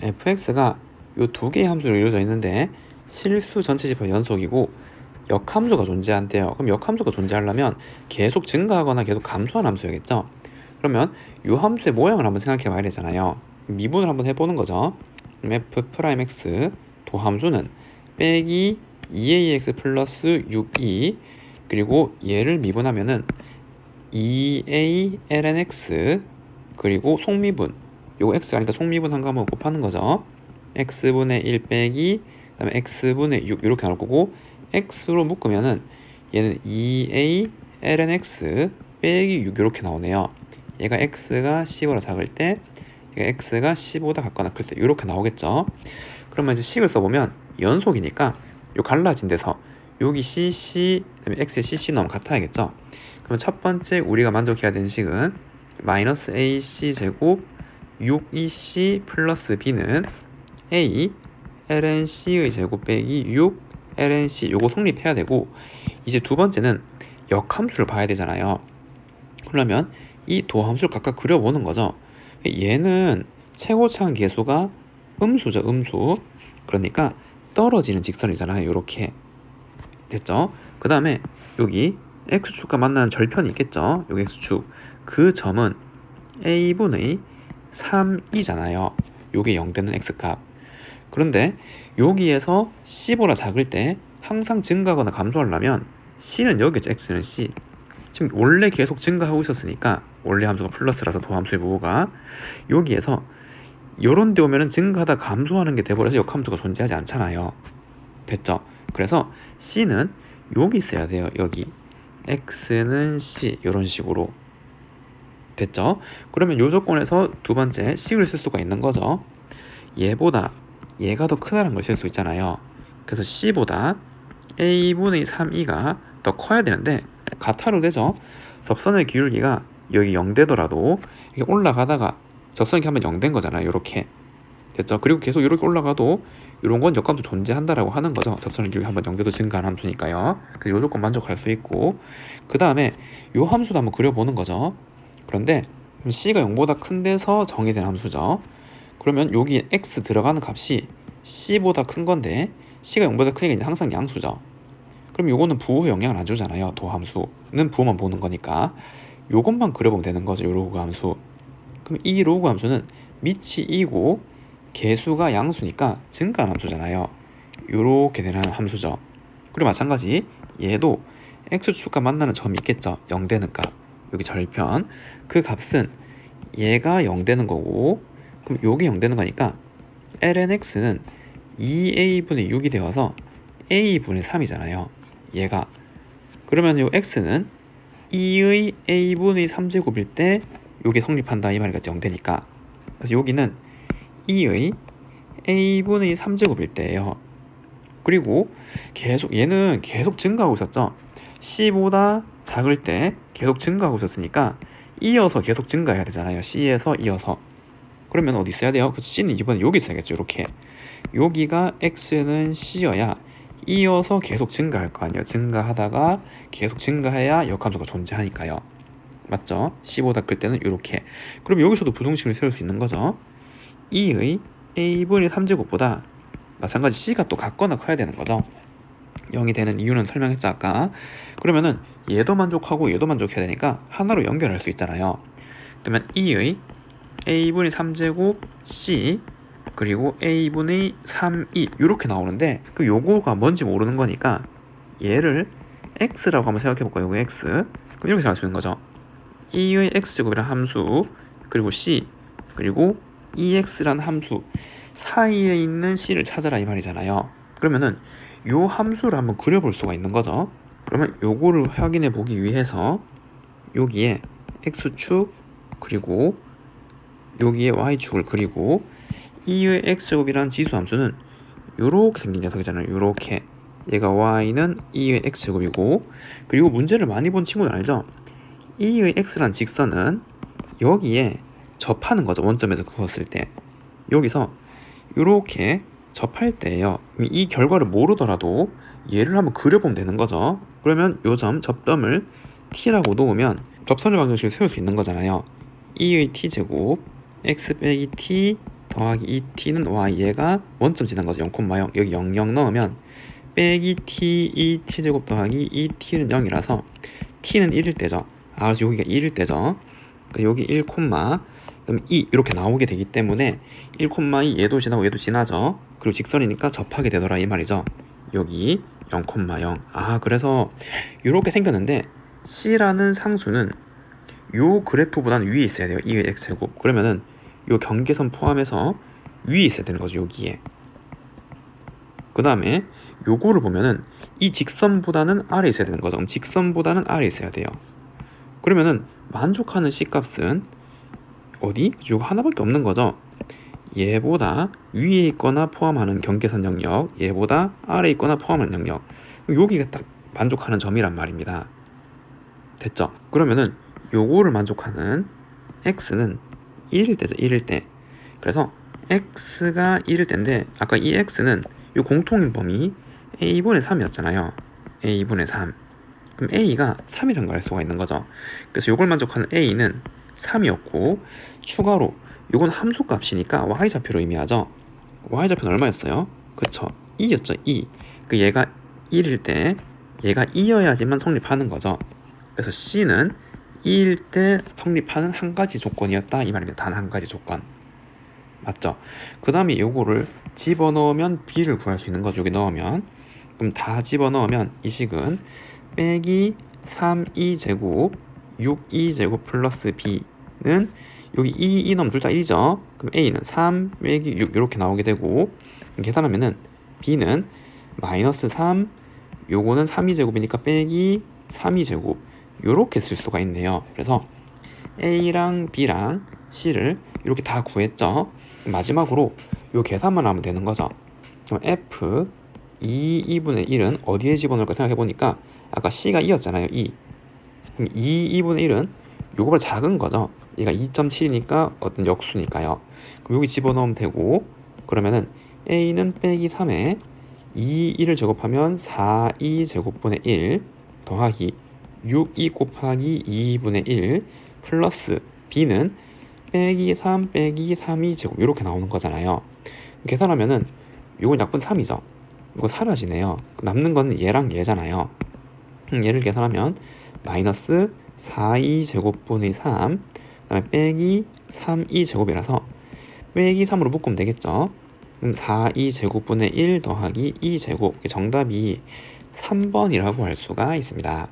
fx가 요 두 개의 함수로 이루어져 있는데 실수 전체 집합 연속이고 역함수가 존재한대요. 그럼 역함수가 존재하려면 계속 증가하거나 계속 감소하는 함수야겠죠. 그러면 이 함수의 모양을 한번 생각해 봐야 되잖아요. 미분을 한번 해보는 거죠. f'(x) 도함수는 빼기 2ax 플러스 6e 그리고 얘를 미분하면은 2a ln x 그리고 속미분, 요거 x가 아니까 속미분 한 거 한번 곱하는 거죠. x분의 1 빼기 그다음에 x분의 6 이렇게 나올 거고, x로 묶으면은 얘는 2a ln x 빼기 6 이렇게 나오네요. 얘가 x가 10보다 작을 때, 얘가 x가 15보다 같거나 클 때 이렇게 나오겠죠. 그러면 이제 식을 써보면 연속이니까 요 갈라진 데서 여기 cc 그다음에 x의 cc 넣으면 같아야겠죠. 그럼 첫 번째 우리가 만족해야 되는 식은 마이너스 ac 제곱 6ec 플러스 b는 a ln c의 제곱 빼기 6 ln c 요거 성립해야 되고, 이제 두 번째는 역함수를 봐야 되잖아요. 그러면 이 도함수를 각각 그려보는 거죠. 얘는 최고차항 계수가 음수죠, 음수. 그러니까 떨어지는 직선이잖아요. 이렇게 됐죠. 그 다음에 여기 x축과 만나는 절편이 있겠죠. 여기 x축, 그 점은 a분의 3이잖아요. 요게 0 되는 x값. 그런데 여기에서 c보다 작을 때 항상 증가하거나 감소하려면 c는 여기겠죠. x는 c. 지금 원래 계속 증가하고 있었으니까, 원래 함수가 플러스라서 도함수의 부호가 여기에서 요런 데 오면은 증가하다 감소하는 게 돼버려서 역함수가 존재하지 않잖아요. 됐죠? 그래서 c는 여기 있어야 돼요. 여기 x는 c 이런 식으로. 됐죠? 그러면 요 조건에서 두 번째 식을 쓸 수가 있는 거죠. 얘보다 얘가 더 크다는 걸 쓸 수 있잖아요. 그래서 c보다 a분의 3e가 더 커야 되는데 가타로 되죠. 접선의 기울기가 여기 0 되더라도 이게 올라가다가 접선이 한번 0 된 거잖아요. 이렇게 됐죠. 그리고 계속 이렇게 올라가도 이런 건 역함수 존재한다라고 하는 거죠. 접선의 기울기 한번 0 돼도 증가하는 함수니까요. 그래서 이 조건 만족할 수 있고, 그 다음에 이 함수도 한번 그려보는 거죠. 그런데 c가 0보다 큰 데서 정의된 함수죠. 그러면 여기 x 들어가는 값이 c보다 큰 건데 c가 0보다 크니까 이제 항상 양수죠. 그럼 요거는 부호에 영향을 안 주잖아요. 도함수는 부호만 보는 거니까 요것만 그려보면 되는 거죠. 요 로그 함수. 그럼 이 로그 함수는 밑이 2고 개수가 양수니까 증가하는 함수잖아요. 요렇게 되는 함수죠. 그리고 마찬가지 얘도 x축과 만나는 점이 있겠죠. 0 되는 값. 여기 절편. 그 값은 얘가 0 되는 거고, 그럼 요게 0 되는 거니까 ln x는 2a분의 6이 되어서 a분의 3이잖아요. 얘가. 그러면 요 x는 2의 a분의 3제곱일 때 요게 성립한다 이 말이겠지. 0 되니까. 그래서 여기는 2의 a분의 3제곱일 때예요. 그리고 계속 얘는 계속 증가하고 있었죠. c보다 작을 때 계속 증가하고 있었으니까 이어서 계속 증가해야 되잖아요. c에서 이어서. 그러면 어디 있어야 돼요? 그 c는 이번에 여기 있어야겠죠. 이렇게 여기가 x는 c여야 이어서 계속 증가할 거 아니에요. 증가하다가 계속 증가해야 역함수가 존재하니까요. 맞죠? c보다 클 때는 이렇게. 그럼 여기서도 부등식을 세울 수 있는 거죠. 2의 a분의 3제곱보다 마찬가지 c가 또 같거나 커야 되는 거죠. 0이 되는 이유는 설명했죠 아까. 그러면은 얘도 만족하고 얘도 만족해야 되니까 하나로 연결할 수 있잖아요. 그러면 2의 a분의 3제곱 c 그리고 a분의 3e 이렇게 나오는데, 그 요거가 뭔지 모르는 거니까 얘를 x라고 한번 생각해 볼까요? 요거 x. 그럼 이렇게 생각할 수 있는 거죠. 2의 x제곱이란 함수 그리고 c 그리고 2x라는 함수 사이에 있는 c를 찾아라 이 말이잖아요. 그러면은 요 함수를 한번 그려볼 수가 있는 거죠. 그러면 요거를 확인해 보기 위해서 여기에 x축 그리고 여기에 y축을 그리고 2의 x제곱이라는 지수 함수는 요렇게 생긴 녀석이잖아요. 요렇게. 얘가 y는 2의 x제곱이고, 그리고 문제를 많이 본 친구는 알죠? 2의 x라는 직선은 여기에 접하는 거죠. 원점에서 그었을 때. 여기서 요렇게 접할 때예요. 이 결과를 모르더라도 얘를 한번 그려보면 되는 거죠. 그러면 요 점 접점을 t라고 놓으면 접선의 방정식을 세울 수 있는 거잖아요. 2의 t제곱 x 빼기 t 더하기 2t는 y 얘가 원점 지난 거죠. 0,0 여기 00 넣으면 빼기 t 2t제곱 더하기 2t는 0이라서 t는 1일 때죠. 그래서 여기가 1일 때죠. 그러니까 여기 1, 그럼 2 이렇게 나오게 되기 때문에 1,2 얘도 지나고 얘도 지나죠. 그리고 직선이니까 접하게 되더라 이 말이죠. 여기 0,0 그래서 이렇게 생겼는데 C라는 상수는 요 그래프보다는 위에 있어야 돼요. 2의 x제곱. 그러면은 요 경계선 포함해서 위에 있어야 되는 거죠. 여기에. 그 다음에 요거를 보면은 이 직선보다는 아래에 있어야 되는 거죠. 그럼 직선보다는 아래에 있어야 돼요. 그러면은 만족하는 C값은 어디? 요거 하나밖에 없는 거죠. 얘보다 위에 있거나 포함하는 경계선 영역, 얘보다 아래에 있거나 포함하는 영역. 여기가 딱 만족하는 점이란 말입니다. 됐죠? 그러면은 요거를 만족하는 x는 1일 때죠. 1일 때. 그래서 x가 1일 때인데 아까 이 x는 요 공통인 범위 a분의 3이었잖아요. a분의 3. 그럼 a가 3이라는 걸 알 수가 있는 거죠. 그래서 요걸 만족하는 a는 3이었고 추가로 요건 함수값이니까 y좌표로 의미하죠. y좌표는 얼마였어요? 그쵸? 2였죠. 2. 그 얘가 1일 때 얘가 2여야지만 성립하는 거죠. 그래서 C는 2일 때 성립하는 한 가지 조건이었다 이 말입니다. 단 한 가지 조건. 맞죠? 그 다음에 요거를 집어넣으면 B를 구할 수 있는 거죠. 여기 넣으면. 그럼 다 집어넣으면 이 식은 빼기 3E제곱 6E제곱 플러스 B는 여기 2 넣으면 둘 다 1이죠. 그럼 A는 3 빼기 6 이렇게 나오게 되고 계산하면은 B는 마이너스 3 요거는 3E제곱이니까 빼기 3E제곱 요렇게 쓸 수가 있네요. 그래서 A랑 B랑 C를 이렇게 다 구했죠. 마지막으로 요 계산만 하면 되는 거죠. 그럼 F 2분의 1은 어디에 집어넣을까 생각해보니까 아까 C가 2였잖아요. 2. 그럼 2분의 1은 요거보다 작은 거죠. 얘가 2.7이니까 어떤 역수니까요. 그럼 여기 집어넣으면 되고 그러면은 A는 빼기 3에 2를 제곱하면 4이 제곱분의 1 더하기 6이 곱하기 2분의 1 플러스 B는 빼기 3 빼기 3이 제곱 이렇게 나오는 거잖아요. 계산하면은 요건 약분 3이죠. 이거 사라지네요. 남는 건 얘랑 얘잖아요. 얘를 계산하면 마이너스 4이 제곱분의 3 그다음에 빼기 3이 제곱이라서 빼기 3으로 묶으면 되겠죠. 그럼 4이 제곱분의 1 더하기 2 제곱 정답이 3번이라고 할 수가 있습니다.